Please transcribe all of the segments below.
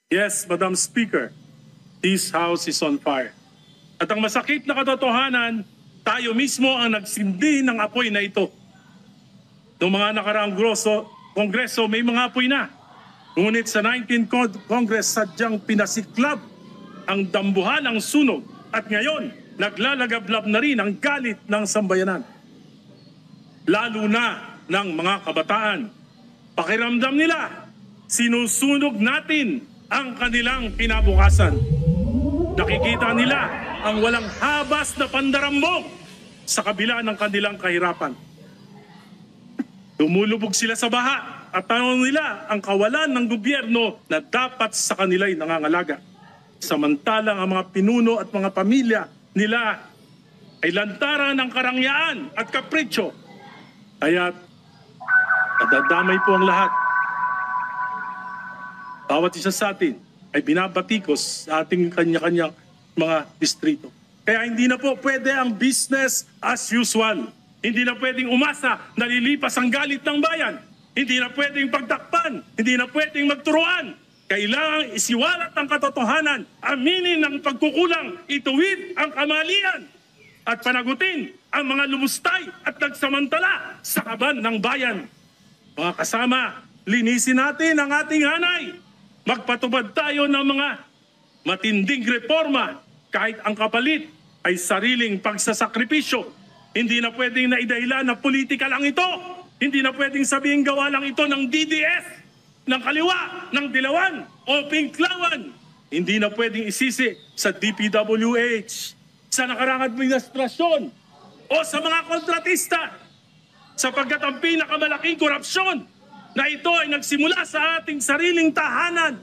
Yes, Madam Speaker, this House is on fire. At ang masakit na katotohanan, tayo mismo ang nagsindi ng apoy na ito. Noong mga nakaraang Kongreso, may mga apoy na. Ngunit sa 19th Congress, sadyang pinasiklab ang dambuhan ng sunog. At ngayon, naglalagablab na rin ang galit ng sambayanan. Lalo na ng mga kabataan. Pakiramdam nila, sinusunog natin ang kanilang kinabukasan. Nakikita nila ang walang habas na pandarambog sa kabila ng kanilang kahirapan. Lumulubog sila sa baha at tanong nila ang kawalan ng gobyerno na dapat sa kanila'y nangangalaga. Samantalang ang mga pinuno at mga pamilya nila ay lantaran ng karangyaan at kapritsyo. Kaya nadadamay po ang lahat. Bawat isa sa atin ay binabatikos sa ating kanya-kanyang mga distrito. Kaya hindi na po pwede ang business as usual. Hindi na pwedeng umasa na lilipas ang galit ng bayan. Hindi na pwedeng pagtakpan. Hindi na pwedeng magturuan. Kailangang isiwalat ang katotohanan, aminin ang pagkukulang, ituwid ang kamalian, at panagutin ang mga lumustay at nagsamantala sa kaban ng bayan. Mga kasama, linisin natin ang ating hanay. Magpatubad tayo ng mga matinding reforma kahit ang kapalit ay sariling pagsasakripisyo. Hindi na pwedeng naidahilan na politika lang ito. Hindi na pwedeng sabihin gawa lang ito ng DDS, ng kaliwa, ng dilawan o pinklawan. Hindi na pwedeng isisi sa DPWH, sa nakaraang administrasyon o sa mga kontratista, sapagkat ang pinakamalaking korupsyon na ito ay nagsimula sa ating sariling tahanan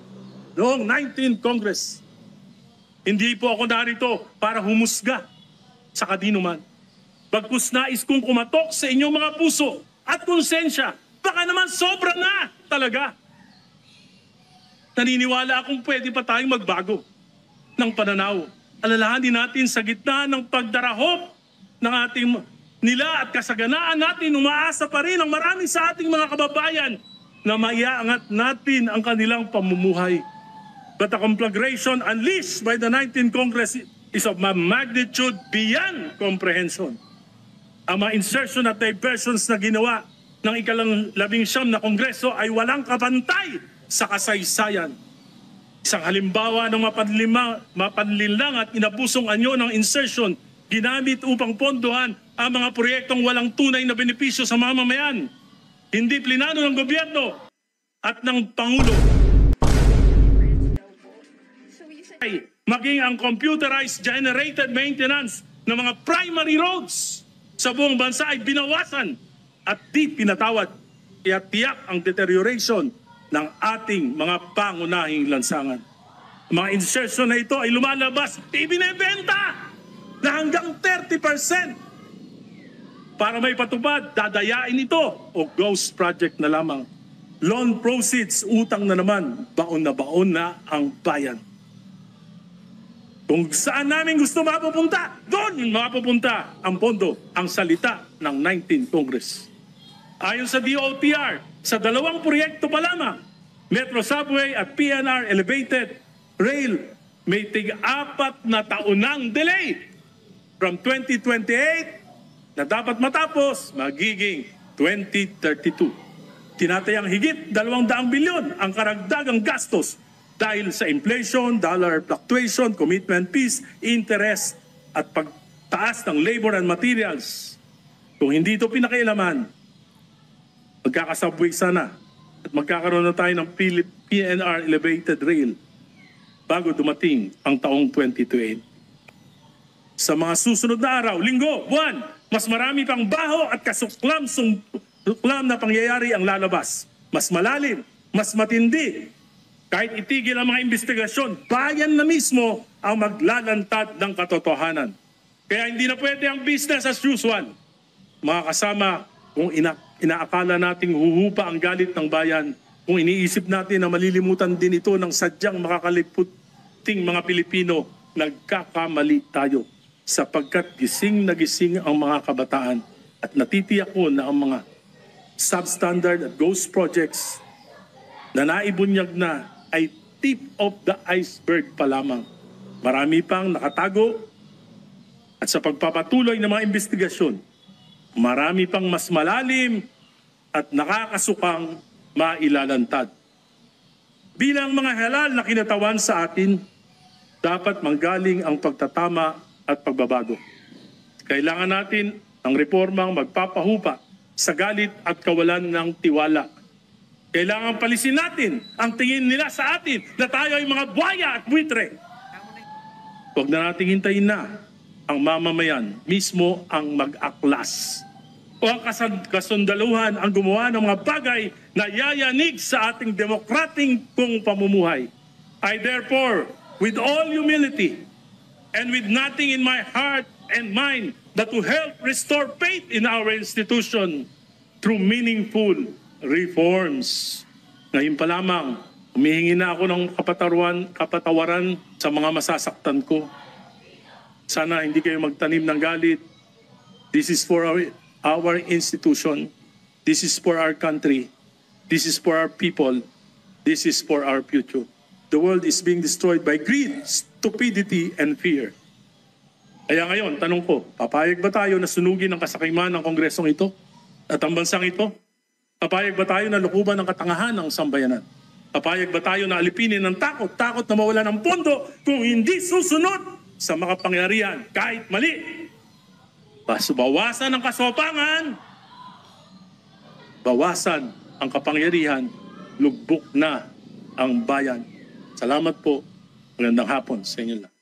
noong 19th Congress. Hindi po ako narito para humusga sa kadinuman. Bagkus nais kong kumatok sa inyong mga puso at konsensya. Baka naman sobra na talaga. Naniniwala akong pwede pa tayong magbago ng pananaw. Alalahanin natin sa gitna ng pagdarahop ng ating nila at kasaganaan natin, umaasa pa rin ang marami sa ating mga kababayan na maiaangat natin ang kanilang pamumuhay. But the conflagration unleashed by the 19th Congress is of magnitude beyond comprehension. Ang mga insertion at diversions na ginawa ng ika-19 na Kongreso ay walang kapantay sa kasaysayan. Isang halimbawa ng mapanlinlang at inabusong anyo ng insertion ginamit upang pondohan ang mga proyektong walang tunay na benepisyo sa mamamayan. Hindi plinano ng gobyerno at ng Pangulo. Maging ang computerized generated maintenance ng mga primary roads sa buong bansa ay binawasan at di pinatawad. Kaya tiyak ang deterioration ng ating mga pangunahing lansangan. Mga insertion na ito ay lumalabas, ibinebenta na hanggang 30%. Para may patupad, dadayain ito o ghost project na lamang. Loan proceeds, utang na naman, baon na ang bayan. Kung saan namin gusto mapupunta, doon mapupunta ang pondo, ang salita ng 19th Congress. Ayon sa DOTR, sa 2 proyekto pa lamang, Metro Subway at PNR Elevated Rail, may tig-4 na taonang delay. From 2028 na dapat matapos, magiging 2032. Tinatayang higit 200 bilyon ang karagdagang gastos dahil sa inflation, dollar fluctuation, commitment fees, interest at pagtaas ng labor and materials. Kung hindi ito pinakailaman, magkakasubway sana at magkakaroon na tayo ng PNR Elevated Rail bago dumating ang taong 2028. Sa mga susunod na araw, linggo, buwan, mas marami pang baho at kasuklam na pangyayari ang lalabas. Mas malalim, mas matindi. Kahit itigil ang mga investigasyon, bayan na mismo ang maglalantad ng katotohanan. Kaya hindi na pwede ang business as usual. Mga kasama, kung inaakala nating huhupa ang galit ng bayan, kung iniisip natin na malilimutan din ito ng sadyang makakaliputing mga Pilipino, nagkakamali tayo. Sapagkat gising na gising ang mga kabataan at natitiyak ko na ang mga substandard at ghost projects na naibunyag na ay tip of the iceberg pa lamang. Marami pang nakatago at sa pagpapatuloy ng mga investigasyon, marami pang mas malalim at nakakasukang mailalantad. Bilang mga halal na kinatawan sa atin, dapat manggaling ang pagtatama at pagbabago. Kailangan natin ang reformang magpapahupa sa galit at kawalan ng tiwala. Kailangan palisin natin ang tingin nila sa atin na tayo ay mga buhaya at buitre. Huwag na nating hintayin na ang mamamayan mismo ang mag-aklas o ang kasundaluhan ang gumawa ng mga bagay na yayanig sa ating demokrating pamumuhay. I therefore, with all humility and with nothing in my heart and mind that to help restore faith in our institution through meaningful reforms. Ngayon pa lamang, humihingi na ako ng kapatawaran sa mga masasaktan ko. Sana hindi kayo magtanim ng galit. This is for our institution. This is for our country. This is for our people. This is for our future. The world is being destroyed by greed, stupidity, and fear. Kaya ngayon, tanong ko, papayag ba tayo na sunugin ang kasakiman ng kongresong ito at ang bansang ito? Papayag ba tayo na lukuban ng katangahan ng sambayanan? Papayag ba tayo na alipinin ng takot na mawala ng pondo kung hindi susunod sa mga pangyarihan kahit mali? Bawasan ang kasopangan, bawasan ang kapangyarihan, lugbok na ang bayan. Salamat po. Magandang hapon sa inyo lang.